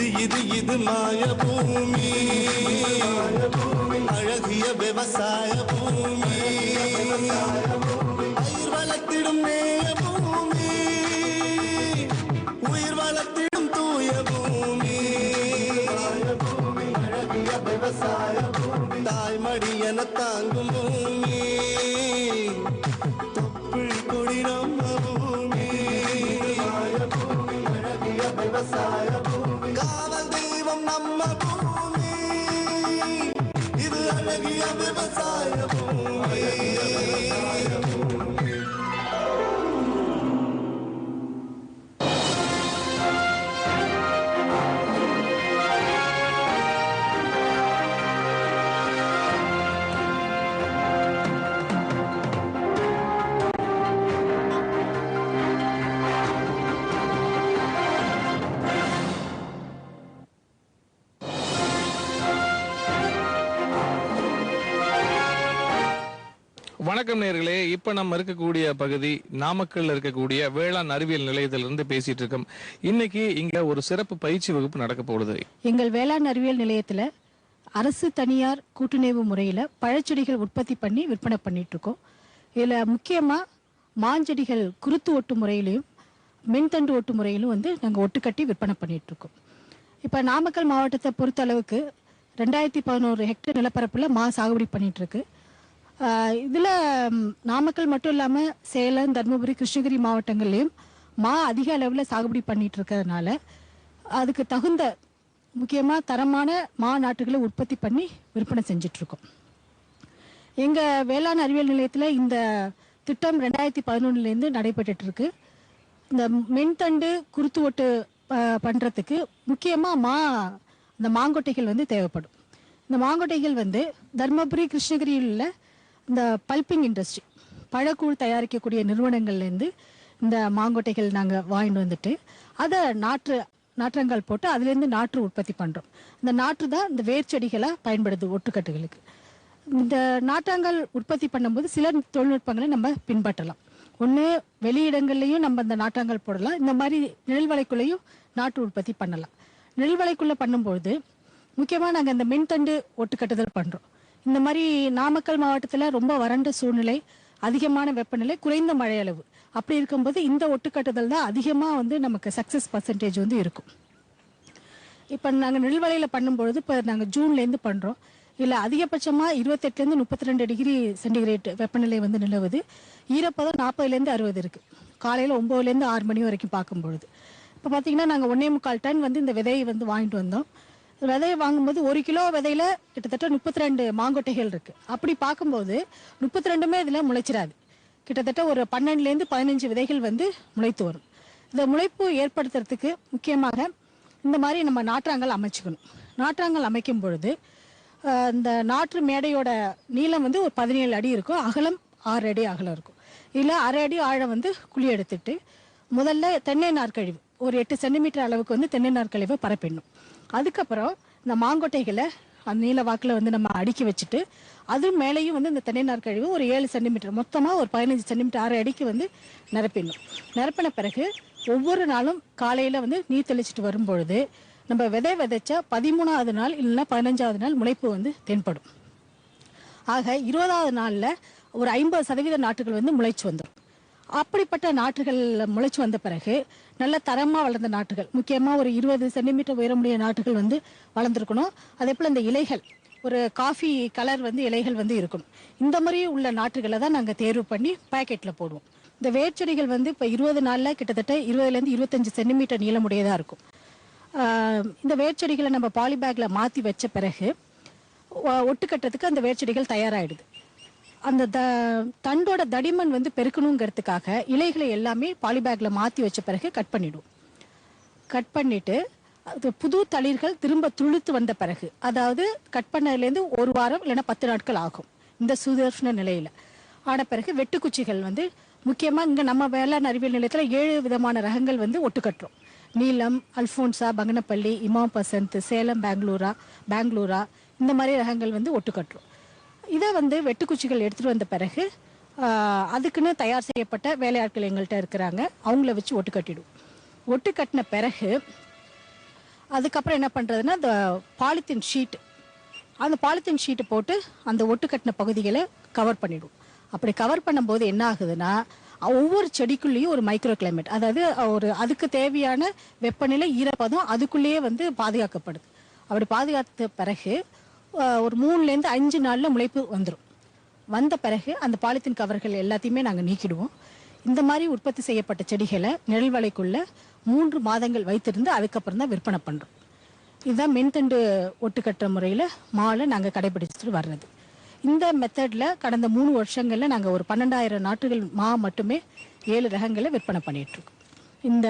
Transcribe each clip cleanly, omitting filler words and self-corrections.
இது மாய பூமி, அழகிய விவசாய பூமி, பயிர் வளர்த்திடும் நேய பூமி, உயிர் வளர்த்திடும் தூய பூமி, அழகிய விவசாய பூமி, தாய்மடி என தாங்கும் பூமி, தொப்புள் கொடி நம்ம பூமி, அழகிய விவசாய பூமி, காவல் தெய்வம் நம்ம பூமி, இது அழகிய விவசாய பூமி. வணக்கம் நேயர்களே, இப்ப நம்ம இருக்கக்கூடிய பகுதி நாமக்கல்ல இருக்கக்கூடிய வேளாண் அறிவியல் நிலையத்திலிருந்து பேசிட்டு இருக்கோம். இன்னைக்கு இங்க ஒரு சிறப்பு பயிற்சி வகுப்பு நடக்க போகுது. எங்கள் வேளாண் அறிவியல் நிலையத்துல அரசு தனியார் கூட்டுணைவு முறையில பழச்செடிகள் உற்பத்தி பண்ணி விற்பனை பண்ணிட்டு இருக்கோம். இதுல முக்கியமா மாஞ்செடிகள் குருத்து ஒட்டு முறையிலையும் மென்தண்டு ஒட்டு முறையிலும் நாங்க ஒட்டு கட்டி விற்பனை பண்ணிட்டு இருக்கோம். இப்ப நாமக்கல் மாவட்டத்தை பொறுத்த அளவுக்கு 2011 ஹெக்டேர் நிலப்பரப்புல மா சாகுபடி பண்ணிட்டு இருக்கு. இதில் நாமக்கல் மட்டும் இல்லாமல் சேலம், தருமபுரி, கிருஷ்ணகிரி மாவட்டங்கள்லேயும் மா அதிக அளவில் சாகுபடி பண்ணிட்டு இருக்கிறதுனால அதுக்கு தகுந்த முக்கியமாக தரமான மா நாட்டுகளை உற்பத்தி பண்ணி விற்பனை செஞ்சிட்ருக்கோம். எங்கள் வேளாண் அறிவியல் நிலையத்தில் இந்த திட்டம் 2011 நடைபெற்றுருக்கு. இந்த மென்தண்டு குருத்து ஓட்டு பண்ணுறதுக்கு முக்கியமாக இந்த மாங்கொட்டைகள் தேவைப்படும். இந்த மாங்கொட்டைகள் தருமபுரி, கிருஷ்ணகிரியில் உள்ள இந்த பல்பிங் இண்டஸ்ட்ரி, பழக்கூழ் தயாரிக்கக்கூடிய நிறுவனங்கள்லேருந்து இந்த மாங்கொட்டைகள் நாங்கள் வாங்கிட்டு வந்துட்டு அதை நாற்றங்கள் போட்டு அதுலேருந்து நாற்று உற்பத்தி பண்ணுறோம். இந்த நாற்று தான் இந்த வேர் செடிகளாக பயன்படுது ஒட்டுக்கட்டுகளுக்கு. இந்த நாற்றங்கள் உற்பத்தி பண்ணும்போது சில தொழில்நுட்பங்களை நம்ம பின்பற்றலாம். ஒன்று, வெளியிடங்கள்லையும் நம்ம இந்த நாற்றங்கள் போடலாம். இந்த மாதிரி நிழல்வலைக்குள்ளேயும் நாற்று உற்பத்தி பண்ணலாம். நிழல்வலைக்குள்ளே பண்ணும்போது முக்கியமாக நாங்கள் இந்த மின்தண்டு ஒட்டுக்கட்டுதல் பண்ணுறோம். இந்த மாதிரி நாமக்கல் மாவட்டத்தில் ரொம்ப வறண்ட சூழ்நிலை, அதிகமான வெப்பநிலை, குறைந்த மழை அளவு, அப்படி இருக்கும்போது இந்த ஒட்டுக்கட்டுதல் தான் அதிகமாக நமக்கு சக்ஸஸ் பர்சன்டேஜ் இருக்கும். இப்போ நாங்கள் நிழல்வலையில் பண்ணும்பொழுது இப்போ நாங்கள் ஜூன்லேருந்து பண்ணுறோம். இல்லை அதிகபட்சமாக 28லேருந்து 32 டிகிரி சென்டிகிரேட் வெப்பநிலை நிலவுது. ஈரப்பதம் 40லேருந்து 60 இருக்குது. காலையில் 9லேருந்து 6 மணி வரைக்கும் பார்க்கும்பொழுது இப்போ பார்த்தீங்கன்னா நாங்கள் 1.25 டன் இந்த விதையை வாங்கிட்டு வந்தோம். விதையை வாங்கும்போது 1 கிலோ விதையில கிட்டத்தட்ட 32 மாங்கொட்டைகள் இருக்கு. அப்படி பார்க்கும்போது 32மே இதில் முளைச்சிடாது. கிட்டத்தட்ட ஒரு 12லேருந்து 15 விதைகள் முளைத்து வரும். இந்த முளைப்பு ஏற்படுத்துறதுக்கு முக்கியமாக இந்த மாதிரி நம்ம நாற்றாங்கல் அமைச்சுக்கணும். நாற்றாங்கல் அமைக்கும் பொழுது இந்த நாற்று மேடையோட நீளம் ஒரு 17 அடி இருக்கும், அகலம் 6 அடி அகலம் இருக்கும். இதில் 1/2 அடி ஆழம் குழி எடுத்துட்டு முதல்ல தென்னை நார்க்கழிவு ஒரு 8 சென்டிமீட்டர் அளவுக்கு தென்னை நார்க்கழிவை பரப்பிடணும். அதுக்கப்புறம் இந்த மாங்கொட்டைகளை அந்த நீல வாக்கில் நம்ம அடுக்கி வச்சுட்டு அது மேலேயும் இந்த தென்னை நார்க்கழிவு ஒரு 7 சென்டிமீட்டர், மொத்தமாக ஒரு 15 சென்டிமீட்டர் 6 அடிக்கு நிரப்பிடணும். நிரப்பின பிறகு ஒவ்வொரு நாளும் காலையில் நீர் தெளிச்சுட்டு வரும்பொழுது நம்ம விதைச்சா 13வது நாள் இல்லைன்னா 15வது நாள் முளைப்பு தென்படும். ஆக 20வது நாளில் ஒரு 50% நாற்றுகள் முளைச்சு வந்துடும். அப்படிப்பட்ட நாற்றுகள் முளைச்சு வந்த பிறகு நல்ல தரமாக வளர்ந்த நாற்றுகள், முக்கியமாக ஒரு 20 சென்டிமீட்டர் உயரமுடைய நாற்றுகள் வளர்ந்துருக்கணும். அதே போல் இந்த இலைகள் ஒரு காஃபி கலர் இலைகள் இருக்கணும். இந்த மாதிரி உள்ள நாற்றுகளை தான் நாங்கள் தேர்வு பண்ணி பேக்கெட்டில் போடுவோம். இந்த வேர்ச்செடிகள் இப்போ 20 நாளில் கிட்டத்தட்ட 20லேருந்து 25 சென்டிமீட்டர் நீளமுடையதாக இருக்கும். இந்த வேர்ச்செடிகளை நம்ம பாலிபேக்கில் மாற்றி வச்ச பிறகு ஒட்டுக்கட்டுறதுக்கு அந்த வேர்ச்செடிகள் தயாராகிடுது. அந்த தண்டோட தடிமன் பெருக்கணுங்கிறதுக்காக இலைகளை எல்லாமே பாலிபேக்கில் மாற்றி வச்ச பிறகு கட் பண்ணிவிடுவோம். கட் பண்ணிவிட்டு அது புது தளிர்கள் திரும்ப துளுத்து வந்த பிறகு, அதாவது கட் பண்ணதுலேருந்து 1 வாரம் இல்லைன்னா 10 நாட்கள் ஆகும். இந்த சுதர்ஷன நிலையில் ஆன பிறகு வெட்டுக்குச்சிகள் முக்கியமாக இங்கே நம்ம வேளாண் அறிவியல் நிலையத்தில் 7 விதமான ரகங்கள் ஒட்டுக்கட்டுறோம். நீலம், அல்ஃபோன்சா, பங்கனப்பள்ளி, இமாம் பசந்த், சேலம், பெங்களூரா இந்த மாதிரி ரகங்கள் ஒட்டுக்கட்டுறோம். இதை வெட்டுக்குச்சிகள் எடுத்துகிட்டு வந்த பிறகு அதுக்குன்னு தயார் செய்யப்பட்ட வேலையாட்கள் எங்கள்கிட்ட இருக்கிறாங்க, அவங்கள வச்சு ஒட்டு கட்டிடும். ஒட்டு கட்டின பிறகு அதுக்கப்புறம் என்ன பண்ணுறதுன்னா அந்த பாலித்தீன் ஷீட், அந்த பாலித்தீன் ஷீட்டை போட்டு அந்த ஒட்டு கட்டின பகுதிகளை கவர் பண்ணிவிடும். அப்படி கவர் பண்ணும்போது என்ன ஆகுதுன்னா ஒவ்வொரு செடிக்குள்ளேயும் ஒரு மைக்ரோ கிளைமேட், அதாவது ஒரு அதுக்கு தேவையான வெப்பநிலை, ஈரப்பதம் அதுக்குள்ளேயே வந்து பாதுகாக்கப்படுது. அப்படி பாதுகாத்த பிறகு ஒரு 3லேருந்து 5 நாளில் முளைப்பு வந்துடும். வந்த பிறகு அந்த பாலித்தீன் கவர்கள் எல்லாத்தையுமே நாங்கள் நீக்கிடுவோம். இந்த மாதிரி உற்பத்தி செய்யப்பட்ட செடிகளை நிழல் வலைக்குள்ள 3 மாதங்கள் வைத்திருந்து அதுக்கப்புறம் தான் விற்பனை பண்ணுறோம். இதுதான் மென்தண்டு ஒட்டுக்கட்டுற முறையில் மாலை நாங்கள் கடைபிடிச்சிட்டு வர்றது. இந்த மெத்தடில் கடந்த 3 வருஷங்களில் நாங்கள் ஒரு 12,000 நாற்றுகள் மட்டுமே 7 ரகங்களை விற்பனை பண்ணிகிட்ருக்கோம். இந்த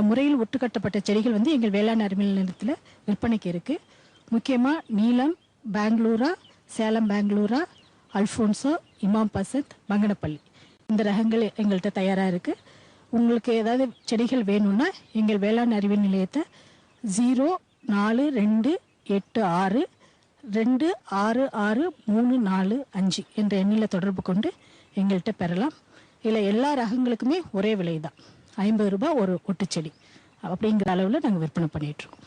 முறையில் ஒட்டுக்கட்டப்பட்ட செடிகள் வந்து எங்கள் வேளாண் அறிவியல் நிலையத்தில் விற்பனைக்கு இருக்குது. முக்கியமாக நீலம், பெங்களூரா, சேலம் பெங்களூரா, அல்ஃபோன்சோ, இமாம் பசந்த், பங்கனப்பள்ளி இந்த ரகங்கள் எங்கள்கிட்ட தயாராக இருக்குது. உங்களுக்கு ஏதாவது செடிகள் வேணும்னா எங்கள் வேளாண் அறிவியல் நிலையத்தை 042862663635 என்ற எண்ணில் தொடர்பு கொண்டு எங்கள்கிட்ட பெறலாம். இல்லை எல்லா ரகங்களுக்குமே ஒரே விலை தான், 50 ரூபாய் ஒரு ஒட்டுச்செடி அப்படிங்கிற அளவில் நாங்கள் விற்பனை பண்ணிகிட்ருக்கோம்.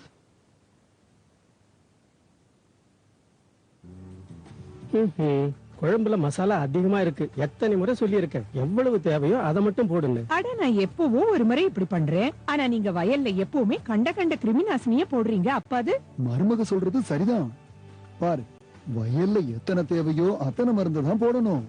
குழம்புல மசாலா அதிகமா இருக்கு. எத்தனை முறை சொல்லியிருக்கேன், எவ்வளவு தேவையோ அதை மட்டும் போடுங்க. அட நான் எப்பவும் ஒரு முறை இப்படி பண்றேன். ஆனா நீங்க வயல்ல எப்பவுமே கண்ட கண்ட கிருமிநாசினிய போடுறீங்க. அப்ப அது மருமக சொல்றது சரிதான். பாரு, வயல்ல எத்தனை தேவையோ அத்தனை மருந்து தான் போடணும்.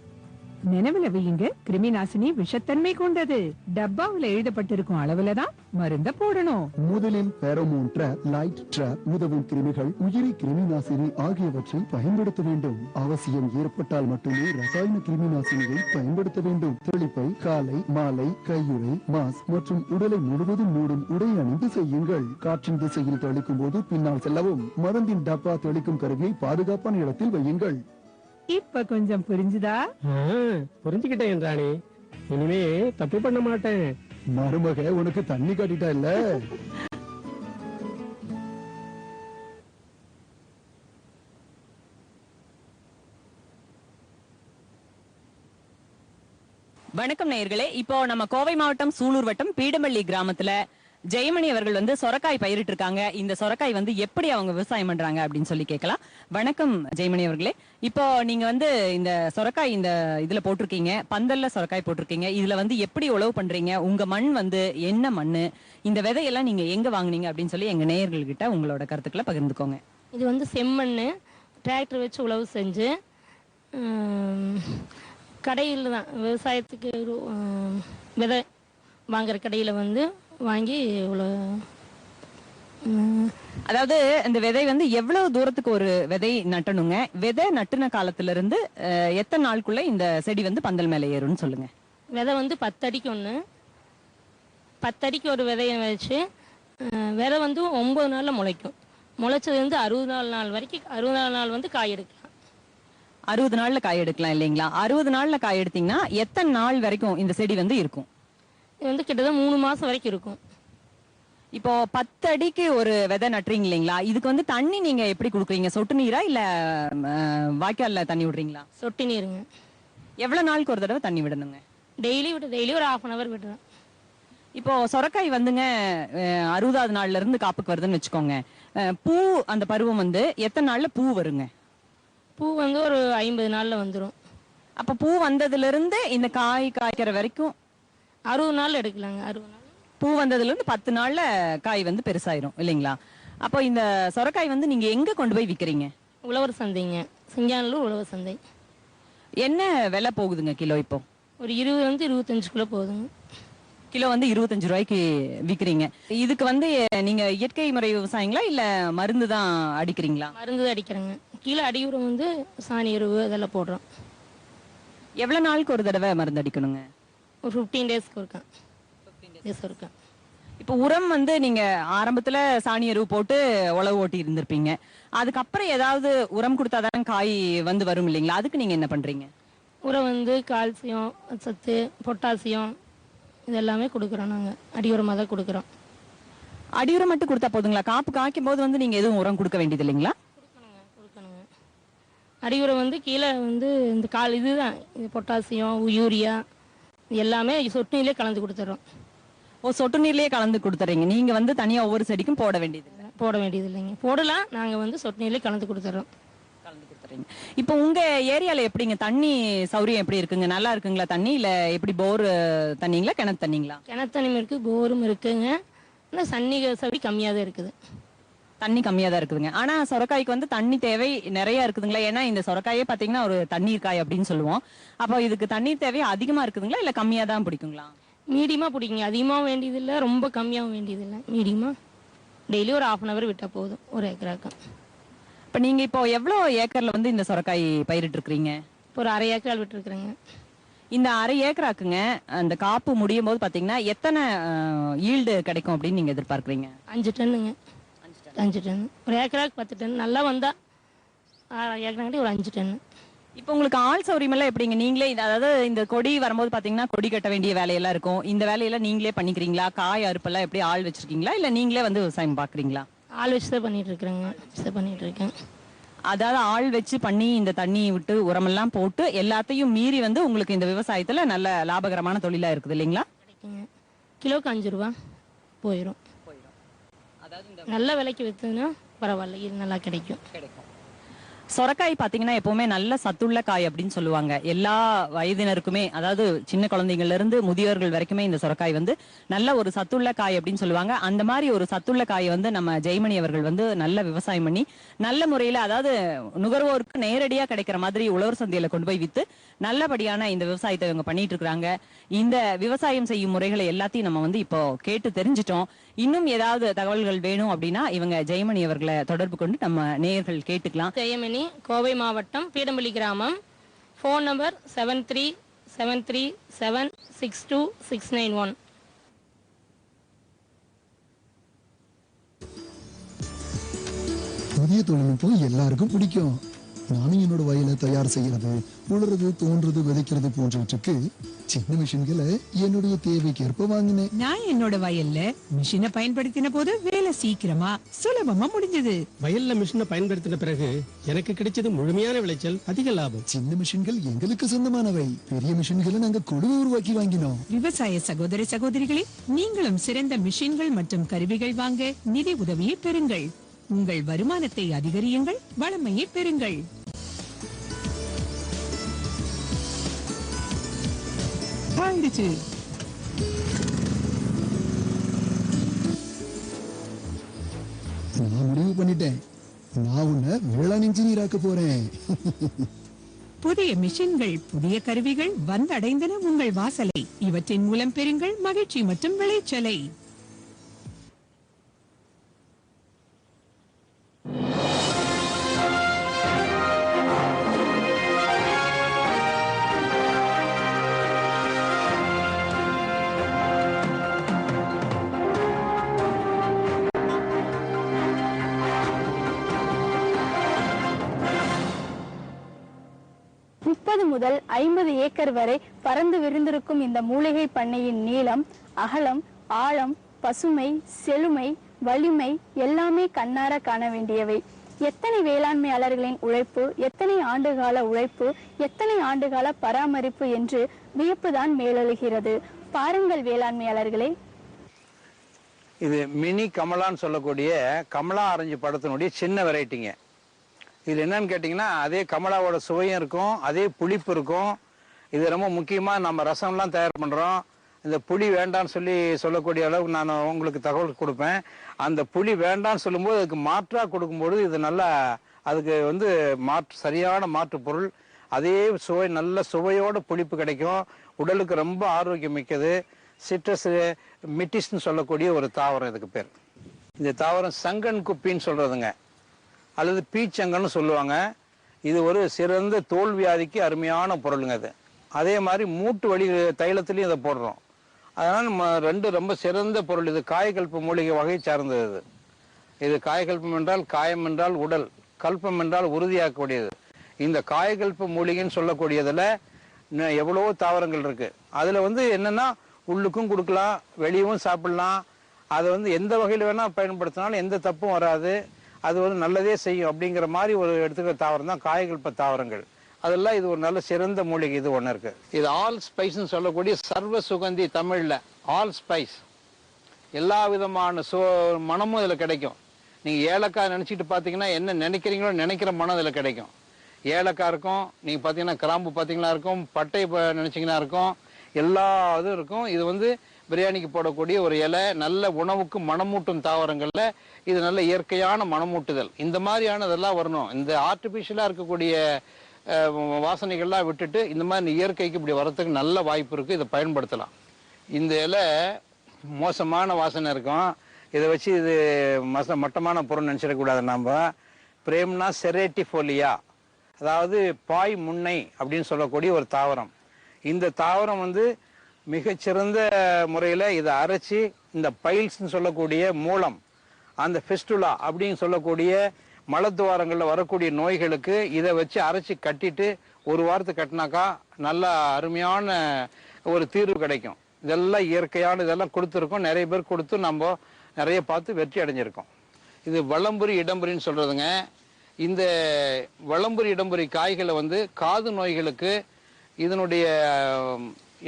நினைவுல வையுங்க, கிருமிநாசினி விஷத்தன்மை கொண்டது. டப்பாவுல எழுதப்பட்டிருக்கும் அளவுலதான் மருந்த போடணும். முதலில் பெரோமோன் ட்ராப், லைட் ட்ராப், உதவும் கிருமிகள், உயிரி கிருமிநாசினி ஆகியவற்றை பயன்படுத்த வேண்டும். அவசியம் ஏற்பட்டால் மட்டுமே ரசாயன கிருமிநாசினியை பயன்படுத்த வேண்டும். தெளிப்பை காலை மாலை கையுறை, மாஸ்க் மற்றும் உடலை முழுவதும் மூடும் உடை அணிந்து செய்யுங்கள். காற்றின் திசையில் தெளிக்கும் போது பின்னால் செல்லவும். மருந்தின் டப்பா தெளிக்கும் கருவியை பாதுகாப்பான இடத்தில் வையுங்கள். இப்ப கொஞ்சம் புரிஞ்சுதா? புரிஞ்சுக்கிட்டேன் என்றானே, இனிமே தப்பு பண்ண மாட்டேன். மருமக உனக்கு தண்ணி காட்டிட்டா இல்ல. வணக்கம் நேயர்களே. இப்போ நம்ம கோவை மாவட்டம் சூலூர் வட்டம் பீடமல்லி கிராமத்துல ஜெயமணி அவர்கள் வந்து சொரக்காய் பயிரிட்டு இருக்காங்க. இந்த சொரக்காய் வந்து எப்படி அவங்க விவசாயம் பண்றாங்க அப்படின்னு சொல்லி கேட்கலாம். வணக்கம் ஜெயமணி அவர்களே. இப்போ நீங்க வந்து இந்த சொரக்காய் இந்த இதுல போட்டிருக்கீங்க, பந்தல்ல சொரக்காய் போட்டிருக்கீங்க. இதுல வந்து எப்படி உழவு பண்றீங்க? உங்க மண் வந்து என்ன மண்ணு? இந்த விதையெல்லாம் நீங்க எங்க வாங்குனீங்க அப்படின்னு சொல்லி எங்க நேயர்கள் கிட்ட உங்களோட கருத்துக்களை பகிர்ந்துக்கோங்க. இது வந்து செம்மண், டிராக்டர் வச்சு உழவு செஞ்சு கடையில் தான் விவசாயத்துக்கு விதை வாங்குற கடையில் வந்து வாங்கி அதாவது இந்த விதை வந்து எவ்வளவு தூரத்துக்கு ஒரு விதை நட்டணுங்க? விதை நட்டுன காலத்துல இருந்து எத்தனை நாளுக்குள்ள இந்த செடி வந்து பந்தல் மேல ஏறும்னு சொல்லுங்க. விதை வந்து 10 அடிக்கு ஒன்று, 10 அடிக்கு ஒரு விதையை வச்சு விதை வந்து 9 நாளில் முளைக்கும். முளைச்சது வந்து 64 நாள் வரைக்கும், 64 நாள் வந்து காய் எடுக்கலாம். 60 நாள்ல காய் எடுக்கலாம் இல்லைங்களா? 60 நாள்ல காய் எடுத்தீங்கன்னா எத்தனை நாள் வரைக்கும் இந்த செடி வந்து இருக்கும்? இது வந்து கிட்டத்தட்ட 3 மாசம் வரைக்கும் இருக்கும். இப்போ 10 அடிக்கு ஒரு விதை நட்டுறீங்க இல்லைங்களா? இதுக்கு வந்து தண்ணி நீங்க எப்படி கொடுக்குறீங்க? சொட்டு நீரா இல்ல வாய்க்கால்ல தண்ணி விடுறீங்களா? சொட்டு நீருங்க. எவ்வளவு நாளுக்கு ஒரு தடவை தண்ணி விடணுங்க? டெய்லி ஒரு 1/2 hour விடுறேன். இப்போ சொரக்காய் வந்துங்க 60வது நாள்ல இருந்து காப்புக்கு வருதுன்னு வச்சுக்கோங்க. பூ அந்த பருவம் வந்து எத்தனை நாள்ல பூ வருங்க? பூ வந்து ஒரு 50 நாள்ல வந்துடும். அப்ப பூ வந்ததுல இருந்து இந்த காய் காய்க்கிற வரைக்கும் 60 நாள் எடுக்கலாங்க. 60 நாள். பூ வந்ததுல இருந்து 10 நாள்ல காய் வந்து பெருசாயிரும் இல்லைங்களா? அப்போ இந்த சொரக்காய் வந்து நீங்க எங்க கொண்டு போய் விக்கிறீங்க? உழவர் சந்தைங்க, சிங்கானூர் உழவர் சந்தை. என்ன விலை போகுதுங்க கிலோ? இப்போ ஒரு 20-25 கிலோ போகுதுங்க. கிலோ வந்து 25 ரூபாய்க்கு விக்கிறீங்க. இதுக்கு வந்து நீங்க இயற்கை முறை விவசாயிங்களா இல்ல மருந்து தான் அடிக்கிறீங்களா? மருந்து தான் அடிக்கிறேங்க. கீழே அடி உரம் வந்து சாணி எருவு அதெல்லாம் போடுறோம். எவ்வளவு நாளுக்கு ஒரு தடவை மருந்து அடிக்கணுங்க? ஒரு 15 டேஸ்க்கு இருக்கேன். 15 டேஸ் இருக்கேன். இப்போ உரம் வந்து நீங்க ஆரம்பத்துல சாணி எருவு போட்டு உழவு ஓட்டி இருந்திருப்பீங்க. அதுக்கப்புறம் ஏதாவது உரம் கொடுத்தாதான் காய் வந்து வரும் இல்லைங்களா? அதுக்கு நீங்க என்ன பண்றீங்க? உரம் வந்து கால்சியம் சத்து, பொட்டாசியம் இதெல்லாமே கொடுக்குறோம். நாங்கள் அடி உரமாக தான் கொடுக்குறோம். அடி உரம் மட்டும் கொடுத்தா போதுங்களா? காப்பு காய்க்கும் போது வந்து நீங்க எதுவும் உரம் கொடுக்க வேண்டியது இல்லைங்களா? கொடுக்கணுங்க. அடி உரம் வந்து கீழே வந்து இந்த இதுதான் பொட்டாசியம், யூரியா எல்லாமே சொட்டு நீர்லேயே கலந்து கொடுத்துறோம். ஓ, சொட்டு நீர்லயே கலந்து கொடுத்துறீங்க. நீங்க வந்து தனியா ஒவ்வொரு செடிக்கும் போட வேண்டியது இல்ல. போட வேண்டியது இல்லைங்க. போடலாம், நாங்கள் வந்து சொட்டு நீர்லேயே கலந்து கொடுத்துட்றோம். கலந்து கொடுத்துறீங்க. இப்போ உங்க ஏரியால எப்படிங்க தண்ணி சௌரியம் எப்படி இருக்குங்க? நல்லா இருக்குங்களா தண்ணி? இல்ல எப்படி போர் தண்ணிங்களா கிணத்து தண்ணிங்களா? கிணத்து தண்ணியும் இருக்குது, போரும் இருக்குங்க. ஆனால் தண்ணி சௌரி கம்மியாக தான் இருக்குது. தண்ணி கம்மியா தான் இருக்குதுங்க. ஆனா சொரக்காய்க்கு வந்து தண்ணி தேவை நிறைய இருக்குதுங்களா? ஏன்னா இந்த சொரக்காயே பாத்தீங்கன்னா ஒரு தண்ணீர் காய் அப்படின்னு சொல்லுவோம். அப்போ இதுக்கு தண்ணீர் தேவை அதிகமா இருக்குதுங்களா இல்ல கம்மியா தான் பிடிக்குங்களா? மீடியமாக பிடிக்குங்க. அதிகமாகவும் வேண்டியதில்லை, ரொம்ப கம்மியாகவும் வேண்டியதில்லை. மீடியமாக டெய்லி ஒரு 1/2 hour விட்டால் போதும் ஒரு ஏக்கராக்கு. இப்போ நீங்க இப்போ எவ்வளோ ஏக்கர்ல வந்து இந்த சொரக்காய் பயிரிட்டு இருக்கிறீங்க? இப்போ ஒரு 1/2 ஏக்கரால் விட்டுருக்குறேங்க. இந்த 1/2 ஏக்கராக்குங்க அந்த காப்பு முடியும் போது பாத்தீங்கன்னா எத்தனை ஈல்டு கிடைக்கும் அப்படின்னு நீங்க எதிர்பார்க்குறீங்க? 5 டன்னுங்க. 5 டன். ஒரு ஏக்கராக்கு 10 டன் நல்லா வந்தா ஏக்கராக்கிட்டே ஒரு 5 டன். இப்போ உங்களுக்கு ஆள் சௌரியம் எல்லாம் எப்படிங்க? நீங்களே அதாவது இந்த கொடி வரும்போது பாத்தீங்கன்னா கொடி கட்ட வேண்டிய வேலையெல்லாம் இருக்கும். இந்த வேலையெல்லாம் நீங்களே பண்ணிக்கிறீங்களா? காய் அறுப்பெல்லாம் எப்படி ஆள் வச்சிருக்கீங்களா இல்ல நீங்களே வந்து விவசாயம் பாக்குறீங்களா? ஆள் வச்சு தான் பண்ணிட்டு இருக்கிறேங்க. பண்ணிட்டு இருக்கேன். அதாவது ஆள் வச்சு பண்ணி இந்த தண்ணி விட்டு உரமெல்லாம் போட்டு எல்லாத்தையும் மீறி வந்து உங்களுக்கு இந்த விவசாயத்துல நல்ல லாபகரமான தொழிலா இருக்குது இல்லைங்களா? கிடைக்குங்க. கிலோக்கு 5 ரூபா போயிடும். நல்ல விலைக்கு விற்றுனா பரவாயில்ல, இது நல்லா கிடைக்கும். சொரக்காய் பாத்தீங்கன்னா எப்பவுமே நல்ல சத்துள்ள காய் அப்படின்னு சொல்லுவாங்க. எல்லா வயதினருக்குமே, அதாவது சின்ன குழந்தைங்கள்ல இருந்து முதியோர்கள் வரைக்குமே இந்த சொரக்காய் வந்து நல்ல ஒரு சத்துள்ள காய் அப்படின்னு சொல்லுவாங்க. அந்த மாதிரி ஒரு சத்துள்ள காய் வந்து நம்ம ஜெயமணி அவர்கள் வந்து நல்ல விவசாயம் பண்ணி நல்ல முறையில, அதாவது நுகர்வோருக்கு நேரடியா கிடைக்கிற மாதிரி உழவர் சந்தையில கொண்டு போய் வித்து நல்லபடியான இந்த விவசாயத்தை இவங்க பண்ணிட்டு இருக்காங்க. இந்த விவசாயம் செய்யும் முறைகளை எல்லாத்தையும் நம்ம வந்து இப்போ கேட்டு தெரிஞ்சிட்டோம். இன்னும் ஏதாவது தகவல்கள் வேணும் அப்படின்னா இவங்க ஜெயமணி அவர்களை தொடர்பு கொண்டு நம்ம நேயர்கள் கேட்டுக்கலாம். ஜெயமணி, கோவை மாவட்டம், பீடம்பள்ளி கிராமம். Phone number 7373762691. புதிய தொழில்நுட்பம் எல்லாருக்கும் பிடிக்கும். நானும் என்னோட வயலை தயார் செய்யறது, உழுறது, தோன்றது, விதைக்கிறது போன்றவற்றுக்கு சின்ன மிஷின்களை என்னுடைய தேவைக்கேற்ப வாங்கினேன். நான் என்னோட வயல்ல மிஷினை பயன்படுத்தின போது வேலை சீக்கிரமா சுலபமா முடிஞ்சது. வயல்ல மிஷினை பயன்படுத்தின பிறகு எனக்கு கிடைச்சது முழுமையான விளைச்சல், அதிக லாபம். சின்ன மிஷின்கள் எங்களுக்கு சொந்தமானவை. பெரிய மிஷின்களை நாங்க குழுவை உருவாக்கி வாங்கினோம். விவசாய சகோதர சகோதரிகளே, நீங்களும் சிறந்த மிஷின்கள் மற்றும் கருவிகள் வாங்க நிதி உதவியை பெறுங்கள். உங்கள் வருமானத்தை அதிகரியுங்கள், வளமையை பெறுங்கள். ஆயிடுச்சு. நான் முடிவு பண்ணிட்டேன். நான் உன்னை வேளாண் இன்ஜினியர் ஆக்க போறேன். புதிய மிஷின்கள், புதிய கருவிகள் வந்தடைந்தன உங்கள் வாசலை. இவற்றின் மூலம் பெறுங்கள் மகிழ்ச்சி மற்றும் விளைச்சலை. முதல் 50 ஏக்கர் வரை பறந்து விரிந்திருக்கும் இந்த மூலிகை பண்ணையின் நீளம், அகலம், ஆழம், பசுமை, செழுமை, வலிமை எல்லாமே கண்ணார காண வேண்டியவை. எத்தனை வேளாண்மையாளர்களின் உழைப்பு, எத்தனை ஆண்டுகால உழைப்பு, எத்தனை ஆண்டுகால பராமரிப்பு என்று வியப்புதான் மேலெழுகிறது. பாருங்கள் வேளாண்மையாளர்களே. இது மினி கமலான்னு சொல்லக்கூடிய கமலா ஆரஞ்சு படத்தினுடைய சின்ன வெரைட்டிங்க. இது என்னன்னு கேட்டிங்கன்னா, அதே கமலாவோட சுவையும் இருக்கும், அதே புளிப்பு இருக்கும். இது ரொம்ப முக்கியமாக நம்ம ரசம்லாம் தயார் பண்ணுறோம். இந்த புளி வேண்டான்னு சொல்லக்கூடிய அளவுக்கு நான் உங்களுக்கு தகவல் கொடுப்பேன். அந்த புளி வேண்டான்னு சொல்லும்போது அதுக்கு மாற்றாக கொடுக்கும்போது இது நல்லா, அதுக்கு வந்து சரியான மாற்று பொருள். அதே சுவை, நல்ல சுவையோட புளிப்பு கிடைக்கும். உடலுக்கு ரொம்ப ஆரோக்கியம் மிக்கது. சிட்ரஸ் மிட்டிஸ்ன்னு சொல்லக்கூடிய ஒரு தாவரம் இதுக்கு பேர். இந்த தாவரம் சங்கன் குப்பின்னு சொல்கிறதுங்க, அல்லது பீச்சங்கன்னு சொல்லுவாங்க. இது ஒரு சிறந்த தோல் வியாதிக்கு அருமையான பொருளுங்க இது. அதே மாதிரி மூட்டு வலி தைலத்துலேயும் இதை போடுறோம். அதனால் ரெண்டு ரொம்ப சிறந்த பொருள். இது காயகல்ப மூலிகை வகை சார்ந்தது. இது காயகல்பம் என்றால் காயம் என்றால் உடல், கல்பம் என்றால் உறுதியாக்கக்கூடியது. இந்த காயகல்ப மூலிகைன்னு சொல்லக்கூடியதில் எவ்வளவோ தாவரங்கள் இருக்குது. அதில் வந்து என்னென்னா, உள்ளுக்கும் கொடுக்கலாம், வெளியவும் சாப்பிடலாம். அதை வந்து எந்த வகையில் வேணால் பயன்படுத்தினாலும் எந்த தப்பும் வராது. அது வந்து நல்லதே செய்யும் அப்படிங்கிற மாதிரி ஒரு எடுத்துக்கிற தாவரம் தான் காயகல்ப தாவரங்கள். அதெல்லாம் இது ஒரு நல்ல சிறந்த மூலிகை. இது ஒன்று இருக்குது. இது ஆல் ஸ்பைஸ்ன்னு சொல்லக்கூடிய சர்வ சுகந்தி, தமிழில் ஆல் ஸ்பைஸ். எல்லா விதமான மனமும் இதில் கிடைக்கும். நீங்கள் ஏலக்காய் நினச்சிட்டு பார்த்தீங்கன்னா என்ன நினைக்கிறீங்களோ நினைக்கிற மனம் இதில் கிடைக்கும். ஏலக்காய் இருக்கும், நீங்கள் பார்த்தீங்கன்னா கிராம்பு பார்த்தீங்கன்னா இருக்கும், பட்டை நினச்சிங்கன்னா இருக்கும், எல்லா இதுவும் இருக்கும். இது வந்து பிரியாணிக்கு போடக்கூடிய ஒரு இலை, நல்ல உணவுக்கு மணமூட்டும் தாவரங்களில் இது நல்ல இயற்கையான மணமூட்டுதல். இந்த மாதிரியானதெல்லாம் வரணும். இந்த ஆர்டிஃபிஷியலாக இருக்கக்கூடிய வாசனைகள்லாம் விட்டுட்டு இந்த மாதிரி இயற்கைக்கு இப்படி வரத்துக்கு நல்ல வாய்ப்பு இருக்குது. இதை பயன்படுத்தலாம். இந்த இலை மோசமான வாசனை இருக்கும். இதை வச்சு இது மட்டமான பொருள் நினச்சிடக்கூடாது. நம்ம பிரேம்னா செரேட்டிஃபோலியா, அதாவது பாய் முன்னை அப்படின்னு சொல்லக்கூடிய ஒரு தாவரம். இந்த தாவரம் வந்து மிகச்சிறந்த முறையில் இதை அரைச்சி இந்த பைல்ஸ்ன்னு சொல்லக்கூடிய மூலம், அந்த ஃபெஸ்டுலா அப்படின்னு சொல்லக்கூடிய மலத்துவாரங்களில் வரக்கூடிய நோய்களுக்கு இதை வச்சு அரைச்சி கட்டிட்டு ஒரு வாரத்துக்கு கட்டினாக்கா நல்ல அருமையான ஒரு தீர்வு கிடைக்கும். இதெல்லாம் இயற்கையான இதெல்லாம் கொடுத்துருக்கோம். நிறைய பேர் கொடுத்து நம்ம நிறைய பார்த்து வெற்றி அடைஞ்சிருக்கோம். இது வளம்புரி இடம்புரின்னு சொல்கிறதுங்க. இந்த வளம்புரி இடம்புரி காய்களை வந்து காது நோய்களுக்கு இதனுடைய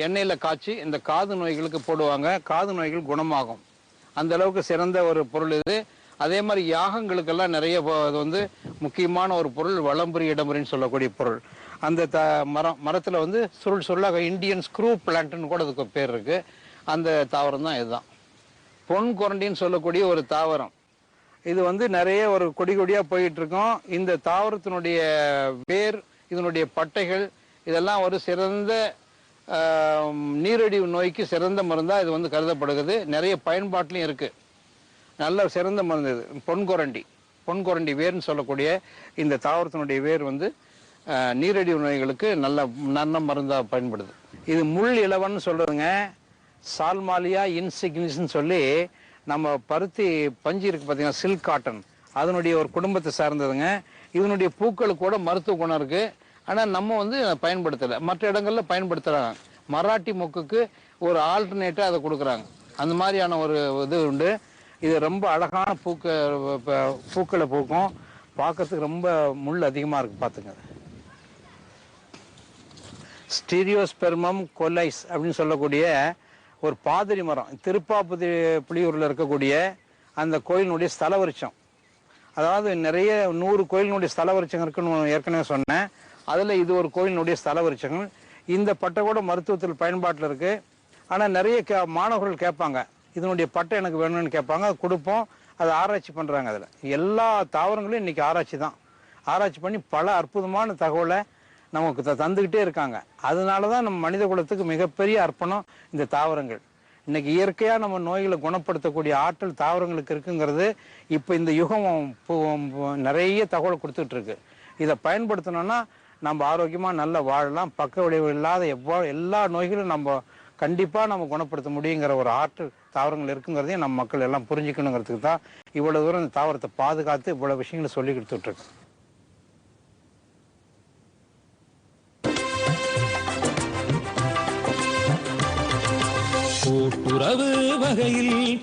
எண்ணெயில் காய்ச்சி இந்த காது நோய்களுக்கு போடுவாங்க. காது நோய்கள் குணமாகும். அந்த அளவுக்கு சிறந்த ஒரு பொருள் இது. அதே மாதிரி யாகங்களுக்கெல்லாம் நிறைய வந்து முக்கியமான ஒரு பொருள் வளம்புரி இடம்புரின்னு சொல்லக்கூடிய பொருள். அந்த மரத்தில் வந்து சுருளாக இந்தியன் ஸ்க்ரூ பிளான்ட்னு கூட அதுக்கு பேர் இருக்கு. அந்த தாவரம் தான் இதுதான். பொன் குரண்டின்னு சொல்லக்கூடிய ஒரு தாவரம். இது வந்து நிறைய ஒரு கொடி கொடியாக போயிட்டு இருக்கோம். இந்த தாவரத்தினுடைய வேர், இதனுடைய பட்டைகள் இதெல்லாம் ஒரு சிறந்த நீரிழிவு நோய்க்கு சிறந்த மருந்தாக இது வந்து கருதப்படுகிறது. நிறைய பயன்பாட்டிலையும் இருக்குது. நல்ல சிறந்த மருந்து இது. பொன்குரண்டி வேர்னு சொல்லக்கூடிய இந்த தாவரத்தினுடைய வேர் வந்து நீரிழிவு நோய்களுக்கு நல்ல மருந்தாக பயன்படுது. இது முள் இலவன்னு சொல்கிறதுங்க. சால்மாலியா இன்சிக்னிஸ்ன்னு சொல்லி நம்ம பருத்தி பஞ்சு இருக்குது பார்த்தீங்கன்னா, சில்க் காட்டன், அதனுடைய ஒரு குடும்பத்தை சார்ந்ததுங்க. இதனுடைய பூக்களுக்கு கூட மருத்துவ குணம் இருக்குது. ஆனால் நம்ம வந்து பயன்படுத்தலை. மற்ற இடங்களில் பயன்படுத்துகிறாங்க. மராட்டி மொக்குக்கு ஒரு ஆல்டர்னேட்டாக அதை கொடுக்குறாங்க. அந்த மாதிரியான ஒரு இது உண்டு. இது ரொம்ப அழகான பூக்களை பூக்கும். பார்க்கறதுக்கு ரொம்ப முள் அதிகமாக இருக்குது. பார்த்துங்க. ஸ்டீரியோஸ்பெர்மம் கொலைஸ் அப்படின்னு சொல்லக்கூடிய ஒரு பாதிரி மரம், திருப்பாப்புலியூரில் இருக்கக்கூடிய அந்த கோயிலினுடைய ஸ்தல விருட்சம். அதாவது நிறைய 100 கோயிலினுடைய ஸ்தல விருட்சம் இருக்குன்னு ஏற்கனவே சொன்னேன். அதில் இது ஒரு கோயிலினுடைய ஸ்தல விருட்சங்கள். இந்த பட்டை கூட மருத்துவத்தில் பயன்பாட்டில் இருக்குது. ஆனால் நிறைய மாணவர்கள் கேட்பாங்க, இதனுடைய பட்டை எனக்கு வேணும்னு கேட்பாங்க. கொடுப்போம். அதை ஆராய்ச்சி பண்ணுறாங்க. அதில் எல்லா தாவரங்களும் இன்றைக்கி ஆராய்ச்சி தான். ஆராய்ச்சி பண்ணி பல அற்புதமான தகவலை நமக்கு தந்துக்கிட்டே இருக்காங்க. அதனால தான் நம்ம மனித குலத்துக்கு மிகப்பெரிய அர்ப்பணம் இந்த தாவரங்கள். இன்னைக்கு இயற்கையாக நம்ம நோய்களை குணப்படுத்தக்கூடிய ஆற்றல் தாவரங்களுக்கு இருக்குங்கிறது இப்போ இந்த யுகம் நிறைய தகவல் கொடுத்துட்டு இருக்கு. இதை பயன்படுத்தணும்னா நம்ம ஆரோக்கியமாக நல்லா வாழலாம். பக்க விளைவு இல்லாத எல்லா நோய்களும் நம்ம கண்டிப்பாக நம்ம குணப்படுத்த முடியுங்கிற ஒரு ஆற்றல் தாவரங்கள் இருக்குங்கிறதையும் நம்ம மக்கள் எல்லாம் புரிஞ்சுக்கணுங்கிறதுக்கு தான் இவ்வளோ தூரம் இந்த தாவரத்தை பாதுகாத்து இவ்வளோ விஷயங்களை சொல்லி கொடுத்துட்ருக்கு. கூட்டுறவு வகையில்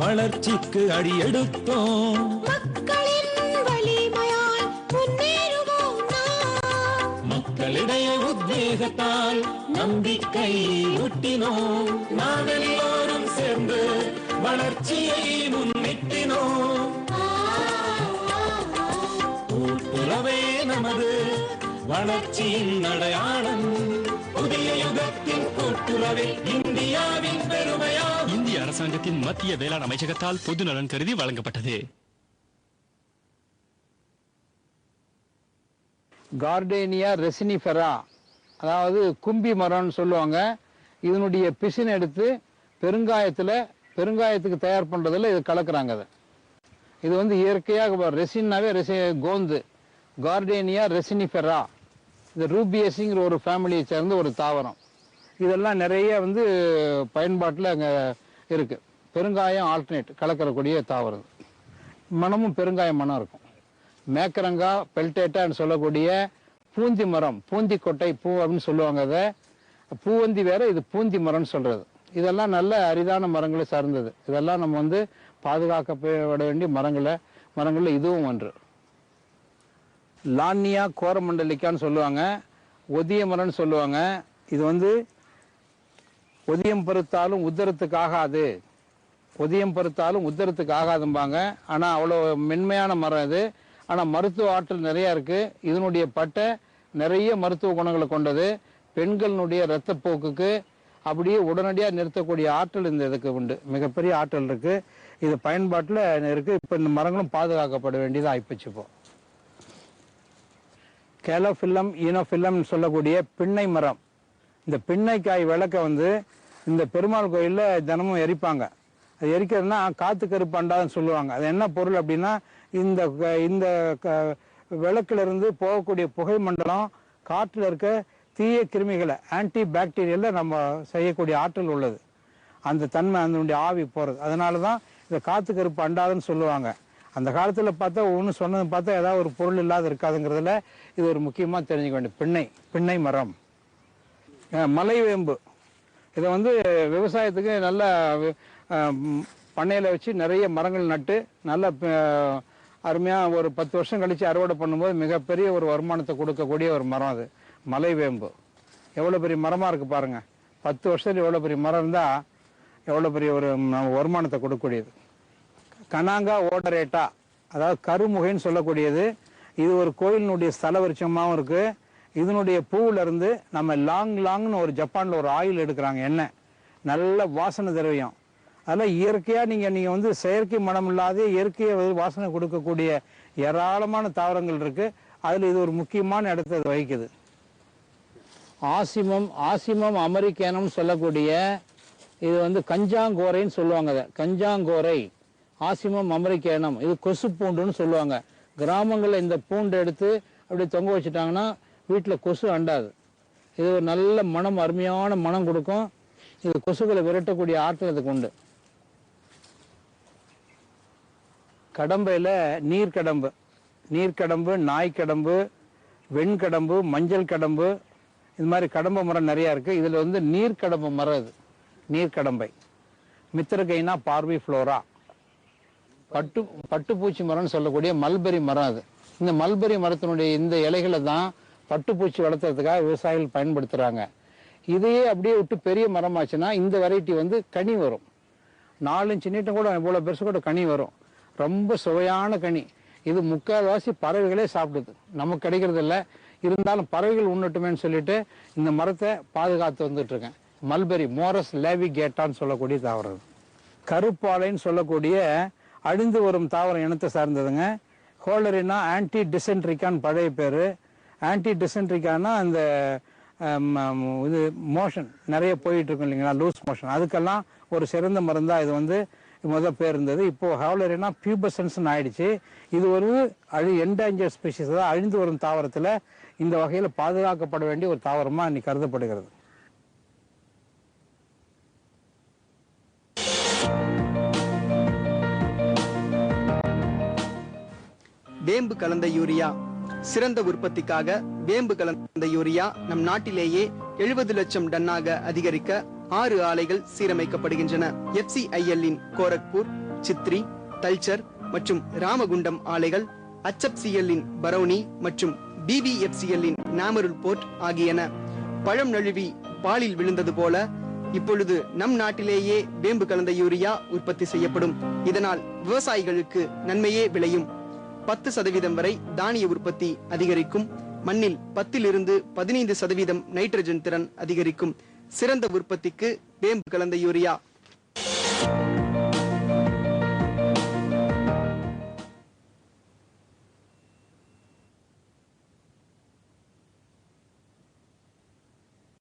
வளர்ச்சிக்கு அடியெடுத்தோம். மக்களின் வலிமையால் முன்னேறுவோம். மக்களிடையே உத்வேகத்தால் நம்பிக்கை ஊட்டினோம். நாடெல்லோரும் சேர்ந்து வளர்ச்சியை முன்னிட்டினோம். கூட்டுறவே நமது வளர்ச்சியின் அடையாளம். புதிய யுகத்தின் கூட்டுறவே இந்தியாவின் பெருமையா. இந்திய அரசாங்கத்தின் மத்திய வேளாண் அமைச்சகத்தால் பொது நலன் கருதி வழங்கப்பட்டது. கார்டேனியா ரெசினிஃபெரா, அதாவது கும்பி மரம்னு சொல்லுவாங்க. இதனுடைய பிசின் எடுத்து பெருங்காயத்துக்கு தயார் பண்ணுறதுல இது கலக்குறாங்க. இது வந்து இயற்கையாக ரெசின்னாவே கோந்து. கார்டேனியா ரெசினிஃபெரா, இந்த ரூபியஸிங்கிற ஒரு ஃபேமிலியை சேர்ந்த ஒரு தாவரம். இதெல்லாம் நிறைய வந்து பயன்பாட்டில் அங்கே இருக்குது. பெருங்காயம் ஆல்டர்னேட் கலக்கக்கூடிய தாவரம். மனமும் பெருங்காய மனம் இருக்கும். மேக்கரங்கா பெல்டேட்டான்னு சொல்லக்கூடிய பூந்தி மரம், பூந்தி கொட்டை பூ அப்படின்னு சொல்லுவாங்க. அதை பூவந்தி வேற, இது பூந்தி மரம்னு சொல்கிறது. இதெல்லாம் நல்ல அரிதான மரங்களை சார்ந்தது. இதெல்லாம் நம்ம வந்து பாதுகாக்கப்பட வேண்டிய மரங்களில் இதுவும் ஒன்று. லான்னியா கோரமண்டலிக்கான்னு சொல்லுவாங்க. ஒதிய மரம்னு சொல்லுவாங்க. இது வந்து ஒதியம் பருத்தாலும் உத்தரத்துக்கு ஆகாது. புதியம் பருத்தாலும் உத்தரத்துக்கு ஆகாதும்பாங்க. ஆனால் அவ்வளோ மென்மையான மரம் இது. ஆனால் மருத்துவ ஆற்றல் நிறையா இருக்குது. இதனுடைய பட்டை நிறைய மருத்துவ குணங்களை கொண்டது. பெண்களினுடைய இரத்தப்போக்குக்கு அப்படியே உடனடியாக நிறுத்தக்கூடிய ஆற்றல் இந்த இதுக்கு உண்டு. மிகப்பெரிய ஆற்றல் இருக்குது. இது பயன்பாட்டில் இருக்குது. இப்போ இந்த மரங்களும் பாதுகாக்கப்பட வேண்டியது ஆயிப்போச்சு. இப்போ கேலோஃபில்லம் ஈனோஃபில்லம் சொல்லக்கூடிய பின்னை மரம். இந்த பின்னைக்காய் விளக்க வந்து இந்த பெருமாள் கோயிலில் தினமும் எரிப்பாங்க. அது எரிக்கிறதுனா காத்து கருப்பு அண்டாதுன்னு சொல்லுவாங்க. அது என்ன பொருள் அப்படின்னா, இந்த இந்த விளக்குல இருந்து போகக்கூடிய புகை மண்டலம் காற்றில் இருக்க தீய கிருமிகளை ஆன்டி பாக்டீரியல்ல நம்ம செய்யக்கூடிய ஆற்றல் உள்ளது. அந்த தன்மை அதனுடைய ஆவி போகிறது. அதனால தான் இந்த காத்து கருப்பு அண்டாதுன்னு சொல்லுவாங்க. அந்த காலத்தில் பார்த்தா ஒன்று சொன்னது பார்த்தா ஏதாவது ஒரு பொருள் இல்லாத இருக்காதுங்கிறதுல இது ஒரு முக்கியமாக தெரிஞ்சுக்க வேண்டிய பின்னை மரம். மலைவேம்பு இதை வந்து விவசாயத்துக்கு நல்ல பண்ணையில் வச்சு நிறைய மரங்கள் நட்டு நல்ல அருமையாக ஒரு 10 வருஷம் கழித்து அறுவடை பண்ணும்போது மிகப்பெரிய ஒரு வருமானத்தை கொடுக்கக்கூடிய ஒரு மரம் அது மலைவேம்பு. எவ்வளோ பெரிய மரமாக இருக்குது பாருங்கள். 10 வருஷத்தில் எவ்வளோ பெரிய மரம் இருந்தால் எவ்வளோ பெரிய ஒரு வருமானத்தை கொடுக்கக்கூடியது. கனாங்கா ஓடரேட்டா, அதாவது கருமுகைன்னு சொல்லக்கூடியது. இது ஒரு கோயிலினுடைய ஸ்தல விருட்சமாகவும் இருக்குது. இதனுடைய பூவிலிருந்து நம்ம லாங்னு ஒரு ஜப்பானில் ஒரு ஆயில் எடுக்கிறாங்க, எண்ணெய், நல்ல வாசனை திரவியம். அதெல்லாம் இயற்கையாக நீங்கள் வந்து செயற்கை மனம் இல்லாத இயற்கையை வாசனை கொடுக்கக்கூடிய ஏராளமான தாவரங்கள் இருக்குது. அதில் இது ஒரு முக்கியமான இடத்தை அது வகிக்குது. ஆசிமம் அமெரிக்கானம் சொல்லக்கூடிய இது வந்து கஞ்சாங்கோரைன்னு சொல்லுவாங்க. அதை கஞ்சாங்கோரை, ஆசிமம் அமெரிக்கானம், இது கொசு பூண்டுன்னு சொல்லுவாங்க. கிராமங்களில் இந்த பூண்டை எடுத்து அப்படி தொங்க வச்சுட்டாங்கன்னா வீட்டில் கொசு அண்டாது. இது ஒரு நல்ல மனம், அருமையான மனம் கொடுக்கும். இது கொசுக்களை விரட்டக்கூடிய ஆற்றல் அதுக்கு உண்டு. கடம்பையில் நீர்க்கடம்பு, நாய்க்கடம்பு, வெண்கடம்பு, மஞ்சள் கடம்பு, இது மாதிரி கடம்பு மரம் நிறையா இருக்குது. இதில் வந்து நீர்க்கடம்பு மரம், இது நீர்க்கடம்பை. மித்திரகைனா பார்வி ஃப்ளோரா, பட்டுப்பூச்சி மரம்னு சொல்லக்கூடிய மல்பெரி மரம். அது இந்த மல்பெரி மரத்தினுடைய இந்த இலைகளை தான் பட்டுப்பூச்சி வளர்த்துறதுக்காக விவசாயிகள் பயன்படுத்துகிறாங்க. இதையே அப்படியே விட்டு பெரிய மரமாச்சுன்னா இந்த வெரைட்டி வந்து கனி வரும். 4 இன்ச்சு நீட்டம் கூட இவ்வளோ பெருசு கூட கனி வரும். ரொம்ப சுவையான கனி. இது முக்கால்வாசி பறவைகளே சாப்பிடுது, நமக்கு கிடைக்கிறது இல்லை. இருந்தாலும் பறவைகள் உண்ணட்டுமேன்னு சொல்லிட்டு இந்த மரத்தை பாதுகாத்து வந்துட்டு இருக்கேன். மல்பெரி, மோரஸ் லேவிகேட்டான்னு சொல்லக்கூடிய தாவரம். கருப்பாலைன்னு சொல்லக்கூடிய அழிந்து வரும் தாவரம் இனத்தை சார்ந்ததுங்க. ஹோலரினா ஆன்டி டிசென்ட்ரிக்கான்னு பழைய பேர். ஆன்டி டிசென்ட்ரிக்கானா அந்த இது மோஷன் நிறைய போயிட்டு இருக்கும் இல்லைங்களா, லூஸ் மோஷன், அதுக்கெல்லாம் ஒரு சிறந்த மருந்தாக இது வந்து பேர் இருந்தது. இப்போ ஹவுலரினா பியூபசன்ஸ்னு ஆயிடுச்சு. இது ஒரு என்டேஞ்சர் ஸ்பீஷிஸ், தான் அழிந்து வரும் தாவரத்தில் இந்த வகையில் பாதுகாக்கப்பட வேண்டிய ஒரு தாவரமாக இன்னைக்கு கருதப்படுகிறது. வேம்பு கலந்த யூரியா. சிறந்த உற்பத்திக்காக வேம்பு கலந்த யூரியா நம் நாட்டிலேயே 70 லட்சம் டன்னாக அதிகரிக்க 6 ஆலைகள் சீரமைக்கப்படுகின்றன. FCIL-இன் கோரக்பூர், சித்ரி, தல்சர் மற்றும் ராமகுண்டம் ஆலைகள், HFCL-இன் பரௌனி மற்றும் BBFCL-இன் நாமருல் போர்ட் ஆகியன. பழம் நழுவி பாலில் விழுந்தது போல இப்பொழுது நம் நாட்டிலேயே வேம்பு கலந்த யூரியா உற்பத்தி செய்யப்படும். இதனால் விவசாயிகளுக்கு நன்மையே விளையும். 10% வரை தானிய உற்பத்தி அதிகரிக்கும். மண்ணில் 10 to 15% நைட்ரஜன் திறன் அதிகரிக்கும். சிறந்த உற்பத்திக்கு வேம்பு கலந்த யூரியா